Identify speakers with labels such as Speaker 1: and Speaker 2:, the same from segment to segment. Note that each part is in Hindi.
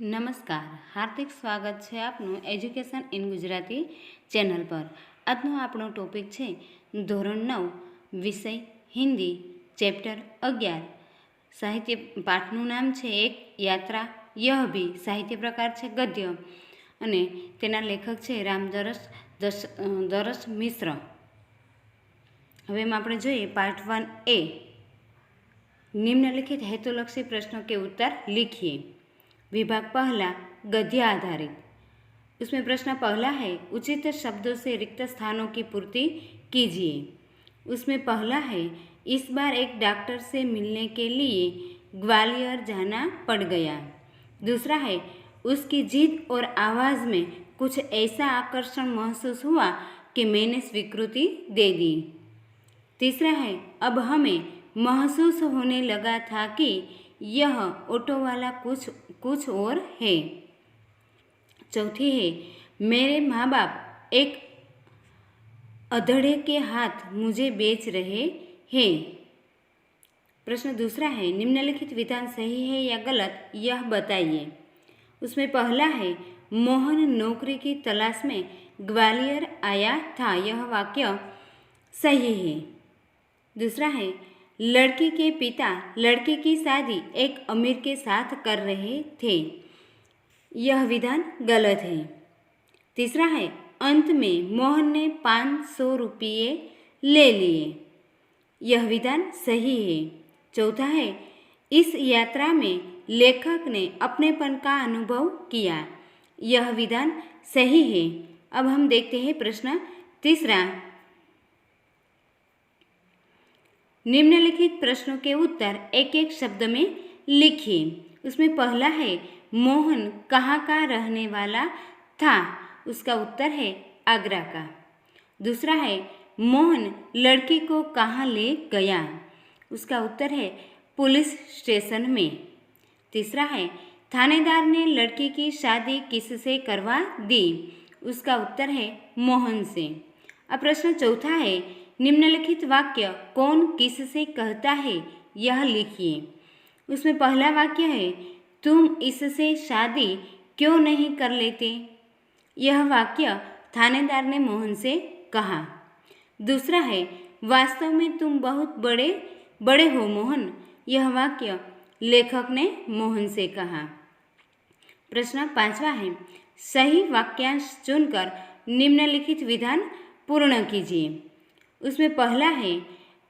Speaker 1: નમસ્કાર, હાર્દિક સ્વાગત છે આપનું એજ્યુકેશન ઇન ગુજરાતી ચેનલ પર। આજનો આપણો ટોપિક છે ધોરણ 9 વિષય હિન્દી ચેપ્ટર 11 સાહિત્ય પાઠનું નામ છે એક યાત્રા યહ ભી સાહિત્ય પ્રકાર છે ગદ્ય અને તેના લેખક છે દરસ મિશ્ર। હવે એમાં આપણે જોઈએ પાર્ટ 1 ए निम्नलिखित हेतुलक्षी प्रश्नों के उत्तर लिखिए। विभाग पहला गद्य आधारित। उसमें प्रश्न पहला है उचित शब्दों से रिक्त स्थानों की पूर्ति कीजिए। उसमें पहला है इस बार एक डॉक्टर से मिलने के लिए ग्वालियर जाना पड़ गया। दूसरा है उसकी जिद और आवाज़ में कुछ ऐसा आकर्षण महसूस हुआ कि मैंने स्वीकृति दे दी। तीसरा है अब हमें महसूस होने लगा था कि यह ऑटो वाला कुछ और है। चौथी है मेरे माँ बाप एक अधड़े के हाथ मुझे बेच रहे हैं। प्रश्न दूसरा है निम्नलिखित विधान सही है या गलत यह बताइए। उसमें पहला है मोहन नौकरी की तलाश में ग्वालियर आया था, यह वाक्य सही है। दूसरा है लड़की के पिता लड़की की शादी एक अमीर के साथ कर रहे थे, यह विधान गलत है। तीसरा है अंत में मोहन ने 500 रुपये ले लिए, यह विधान सही है। चौथा है इस यात्रा में लेखक ने अपनेपन का अनुभव किया, यह विधान सही है। अब हम देखते हैं प्रश्न तीसरा। निम्नलिखित प्रश्नों के उत्तर एक एक शब्द में लिखिए। उसमें पहला है मोहन कहाँ का रहने वाला था, उसका उत्तर है आगरा का। दूसरा है मोहन लड़की को कहाँ ले गया, उसका उत्तर है पुलिस स्टेशन में। तीसरा है थानेदार ने लड़की की शादी किससे करवा दी, उसका उत्तर है मोहन से। अब प्रश्न चौथा है निम्नलिखित वाक्य कौन किससे कहता है यह लिखिए। उसमें पहला वाक्य है तुम इससे शादी क्यों नहीं कर लेते, यह वाक्य थानेदार ने मोहन से कहा। दूसरा है वास्तव में तुम बहुत बड़े हो मोहन, यह वाक्य लेखक ने मोहन से कहा। प्रश्न पांचवा है सही वाक्यांश चुनकर निम्नलिखित विधान पूर्ण कीजिए। उसमें पहला है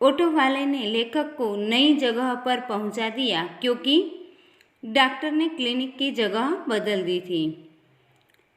Speaker 1: ऑटो वाले ने लेखक को नई जगह पर पहुंचा दिया क्योंकि डॉक्टर ने क्लिनिक की जगह बदल दी थी।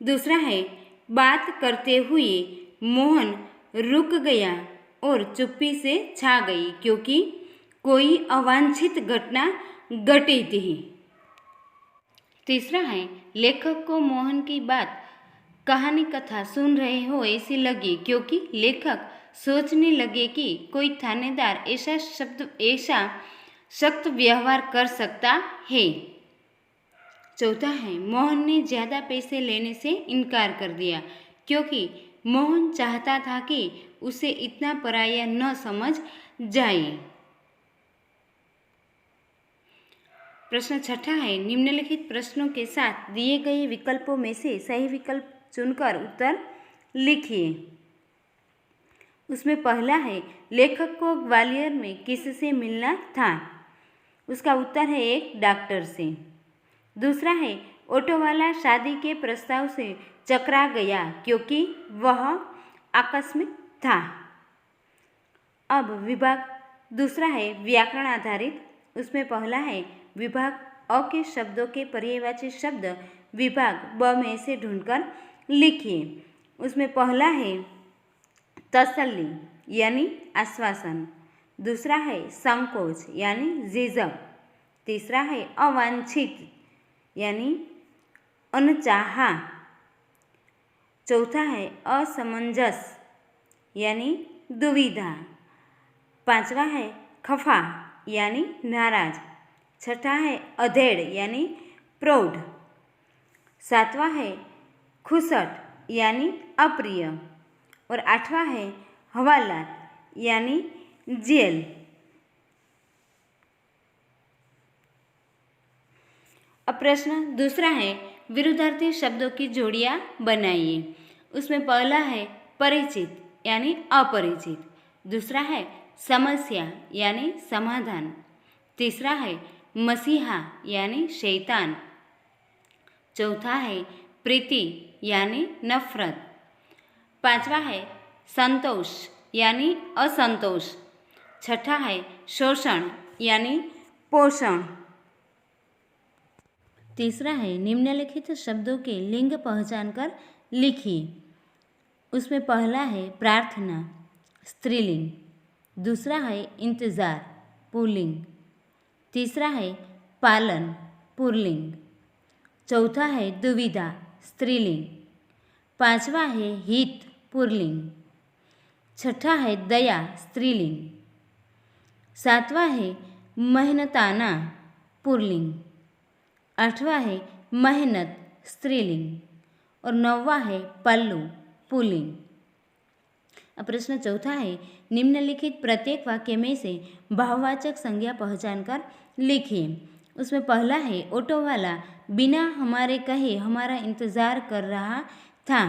Speaker 1: दूसरा है बात करते हुए मोहन रुक गया और चुप्पी से छा गई क्योंकि कोई अवांछित घटना घटी थी। तीसरा है लेखक को मोहन की बात कहानी कथा सुन रहे हो ऐसी लगी क्योंकि लेखक सोचने लगे कि कोई थानेदार ऐसा सख्त व्यवहार कर सकता है। चौथा है मोहन ने ज़्यादा पैसे लेने से इनकार कर दिया क्योंकि मोहन चाहता था कि उसे इतना पराया न समझ जाए। प्रश्न छठा है निम्नलिखित प्रश्नों के साथ दिए गए विकल्पों में से सही विकल्प चुनकर उत्तर लिखिए। उसमें पहला है लेखक को ग्वालियर में किससे मिलना था, उसका उत्तर है एक डॉक्टर से। दूसरा है ऑटो वाला शादी के प्रस्ताव से चकरा गया क्योंकि वह आकस्मिक था। अब विभाग दूसरा है व्याकरण आधारित। उसमें पहला है विभाग अ के शब्दों के पर्यायवाची शब्द विभाग ब में से ढूंढकर लिखिए। उसमें पहला है तसल्ली यानी आश्वासन। दूसरा है संकोच यानी झिझक। तीसरा है अवांछित यानी अनचाहा। चौथा है असमंजस यानी दुविधा। पांचवा है खफा यानी नाराज। छठा है अधेड़ यानी प्रौढ़। सातवां है खुसट यानी अप्रिय और आठवां है हवालात यानी जेल। अब प्रश्न दूसरा है, विरुद्धार्थी शब्दों की जोड़ियाँ बनाइए। उसमें पहला है परिचित यानी अपरिचित, दूसरा है समस्या यानी समाधान, तीसरा है मसीहा यानी शैतान, चौथा है प्रीति यानी नफरत, पांचवा है संतोष यानी असंतोष, छठा है शोषण यानी पोषण, तीसरा है निम्नलिखित शब्दों के लिंग पहचान कर लिखिए। उसमें पहला है प्रार्थना स्त्रीलिंग, दूसरा है इंतज़ार पुल्लिंग, तीसरा है पालन पुल्लिंग, चौथा है दुविधा स्त्रीलिंग, पांचवा है हित पुल्लिंग, छठा है दया स्त्रीलिंग, सातवां है मेहनताना पुल्लिंग, आठवां है मेहनत स्त्रीलिंग और नौवां है पल्लू पुल्लिंग। अब प्रश्न चौथा है, निम्नलिखित प्रत्येक वाक्य में से भाववाचक संज्ञा पहचान कर लिखिए। उसमें पहला है ऑटो वाला बिना हमारे कहे हमारा इंतज़ार कर रहा था,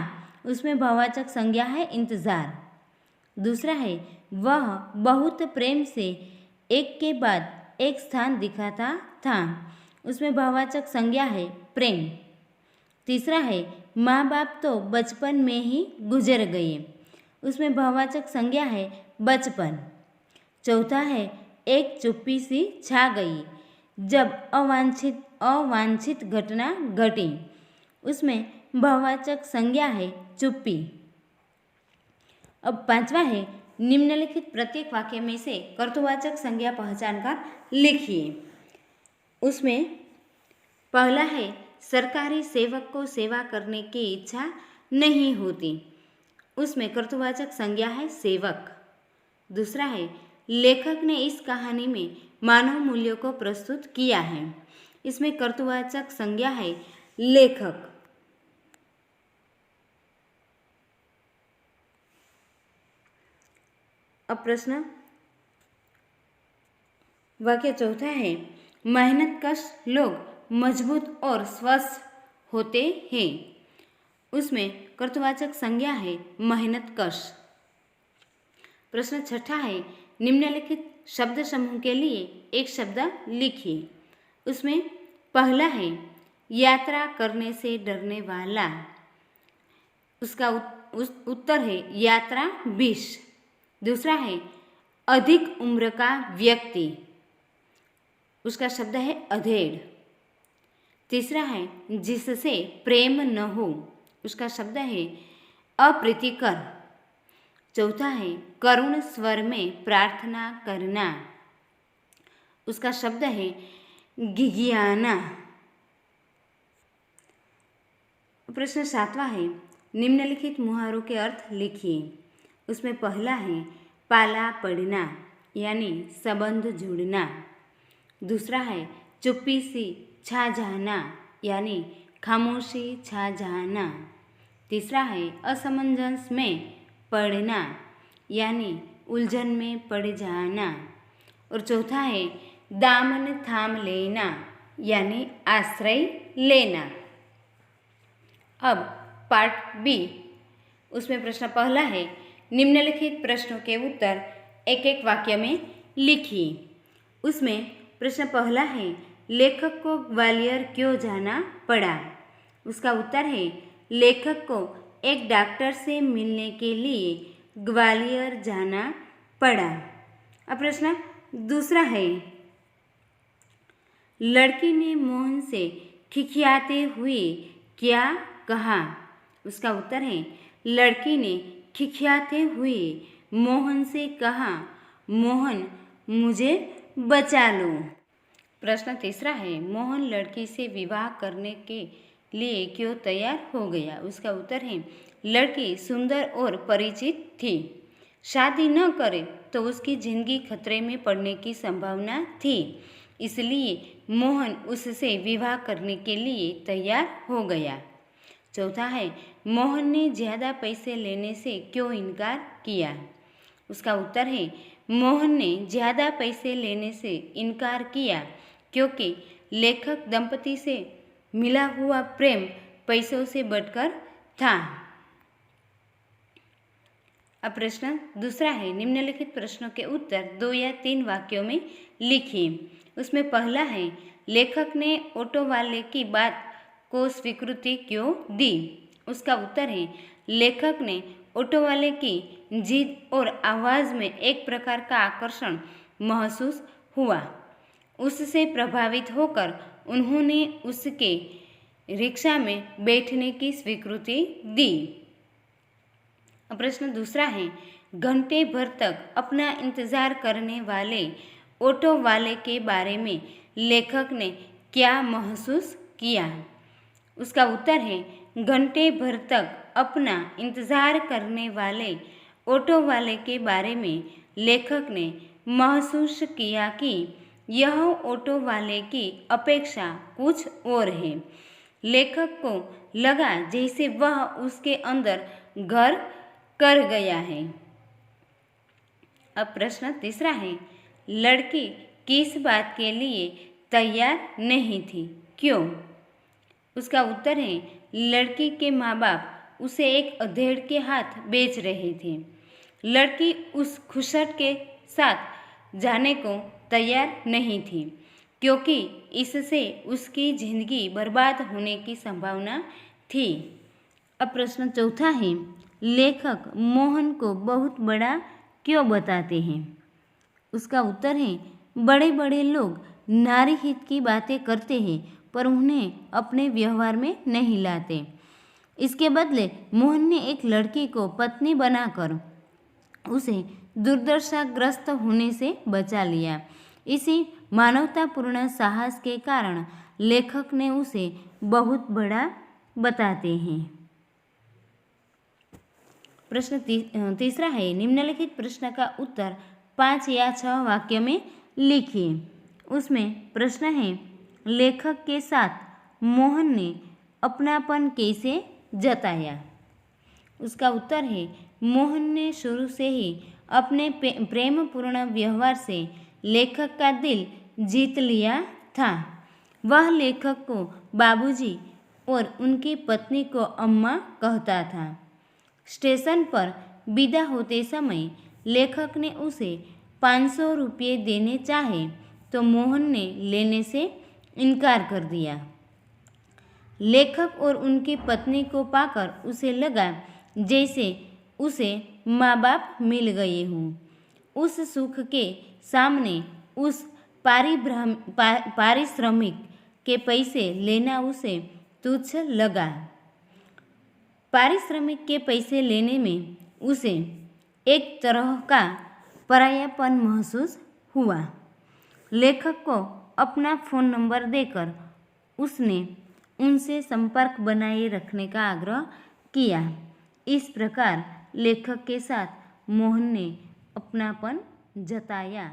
Speaker 1: उसमें भाववाचक संज्ञा है इंतज़ार। दूसरा है वह बहुत प्रेम से एक के बाद एक स्थान दिखाता था, उसमें भाववाचक संज्ञा है प्रेम। तीसरा है माँ बाप तो बचपन में ही गुजर गए, उसमें भाववाचक संज्ञा है बचपन। चौथा है एक चुप्पी सी छा गई जब अवांछित घटना घटी, उसमें भाववाचक संज्ञा है चुप्पी। अब पांचवा है निम्नलिखित प्रत्येक वाक्य में से कर्तृवाचक संज्ञा पहचान कर लिखिए। उसमें पहला है सरकारी सेवक को सेवा करने की इच्छा नहीं होती, उसमें कर्तृवाचक संज्ञा है सेवक। दूसरा है लेखक ने इस कहानी में मानव मूल्यों को प्रस्तुत किया है, इसमें कर्तृवाचक संज्ञा है लेखक। अब प्रश्न वाक्य चौथा है मेहनतकश लोग मजबूत और स्वस्थ होते हैं, उसमें कर्तृवाचक संज्ञा है मेहनतकश। प्रश्न छठा है निम्नलिखित शब्द समूह के लिए एक शब्द लिखिए। उसमें पहला है यात्रा करने से डरने वाला, उसका उत्तर है यात्रा 20। दूसरा है अधिक उम्र का व्यक्ति, उसका शब्द है अधेड़। तीसरा है जिससे प्रेम न हो, उसका शब्द है अप्रीतिकर। चौथा है करुण स्वर में प्रार्थना करना, उसका शब्द है गिगियाना। प्रश्न सातवां है निम्नलिखित मुहावरों के अर्थ लिखिए। उसमें पहला है पाला पड़ना यानी संबंध जुड़ना, दूसरा है चुप्पी सी छा जाना यानी खामोशी छा जाना, तीसरा है असमंजस में पड़ना यानी उलझन में पड़ जाना, और चौथा है दामन थाम लेना यानी आश्रय लेना। अब पार्ट बी, उसमें प्रश्न पहला है निम्नलिखित प्रश्नों के उत्तर एक एक वाक्य में लिखिए। उसमें प्रश्न पहला है लेखक को ग्वालियर क्यों जाना पड़ा, उसका उत्तर है लेखक को एक डॉक्टर से मिलने के लिए ग्वालियर जाना पड़ा। अब प्रश्न दूसरा है लड़की ने मोहन से खिखियाते हुए क्या कहा, उसका उत्तर है लड़की ने खिखियाते हुए मोहन से कहा मोहन मुझे बचा लो। प्रश्न तीसरा है मोहन लड़की से विवाह करने के लिए क्यों तैयार हो गया, उसका उत्तर है लड़की सुंदर और परिचित थी, शादी न करे तो उसकी जिंदगी खतरे में पड़ने की संभावना थी, इसलिए मोहन उससे विवाह करने के लिए तैयार हो गया। चौथा है मोहन ने ज़्यादा पैसे लेने से क्यों इनकार किया, उसका उत्तर है मोहन ने ज़्यादा पैसे लेने से इनकार किया क्योंकि लेखक दंपति से मिला हुआ प्रेम पैसों से बढ़कर था। अब प्रश्न दूसरा है, निम्नलिखित प्रश्नों के उत्तर 2 या 3 वाक्यों में लिखिए। उसमें पहला है, लेखक ने ऑटो वाले की बात को स्वीकृति क्यों दी? उसका उत्तर है, लेखक ने ऑटो वाले की जिद और आवाज़ में एक प्रकार का आकर्षण महसूस हुआ। उससे प्रभावित होकर उन्होंने उसके रिक्शा में बैठने की स्वीकृति दी। प्रश्न दूसरा है, घंटे भर तक अपना इंतज़ार करने वाले ऑटो वाले के बारे में लेखक ने क्या महसूस किया? उसका उत्तर है, घंटे भर तक अपना इंतज़ार करने वाले ऑटो वाले के बारे में लेखक ने महसूस किया कि यह ऑटो वाले की अपेक्षा कुछ और है। लेखक को लगा जैसे वह उसके अंदर घर कर गया है। अब प्रश्न तीसरा है, लड़की किस बात के लिए तैयार नहीं थी, क्यों? उसका उत्तर है, लड़की के माँ बाप उसे एक अधेड़ के हाथ बेच रहे थे। लड़की उस खुशट के साथ जाने को तैयार नहीं थी क्योंकि इससे उसकी जिंदगी बर्बाद होने की संभावना थी। अब प्रश्न चौथा है, लेखक मोहन को बहुत बड़ा क्यों बताते हैं? उसका उत्तर है, बड़े बड़े लोग नारी हित की बातें करते हैं पर उन्हें अपने व्यवहार में नहीं लाते। इसके बदले मोहन ने एक लड़की को पत्नी बनाकर उसे दुर्दशाग्रस्त होने से बचा लिया। इसी मानवतापूर्ण साहस के कारण लेखक ने उसे बहुत बड़ा बताते हैं। प्रश्न तीसरा है, निम्नलिखित प्रश्न का उत्तर 5 या 6 वाक्य में लिखिए। उसमें प्रश्न है, लेखक के साथ मोहन ने अपनापन कैसे जताया? उसका उत्तर है, मोहन ने शुरू से ही अपने प्रेमपूर्ण व्यवहार से लेखक का दिल जीत लिया था। वह लेखक को बाबूजी और उनकी पत्नी को अम्मा कहता था। स्टेशन पर विदा होते समय लेखक ने उसे 500 रुपये देने चाहे तो मोहन ने लेने से इनकार कर दिया। लेखक और उनकी पत्नी को पाकर उसे लगा जैसे उसे माँ बाप मिल गए हों। उस सुख के सामने उस पारिश्रमिक के पैसे लेना उसे तुच्छ लगा। पारिश्रमिक के पैसे लेने में उसे एक तरह का परायापन महसूस हुआ। लेखक को अपना फ़ोन नंबर देकर उसने उनसे संपर्क बनाए रखने का आग्रह किया। इस प्रकार लेखक के साथ मोहन ने अपनापन जताया।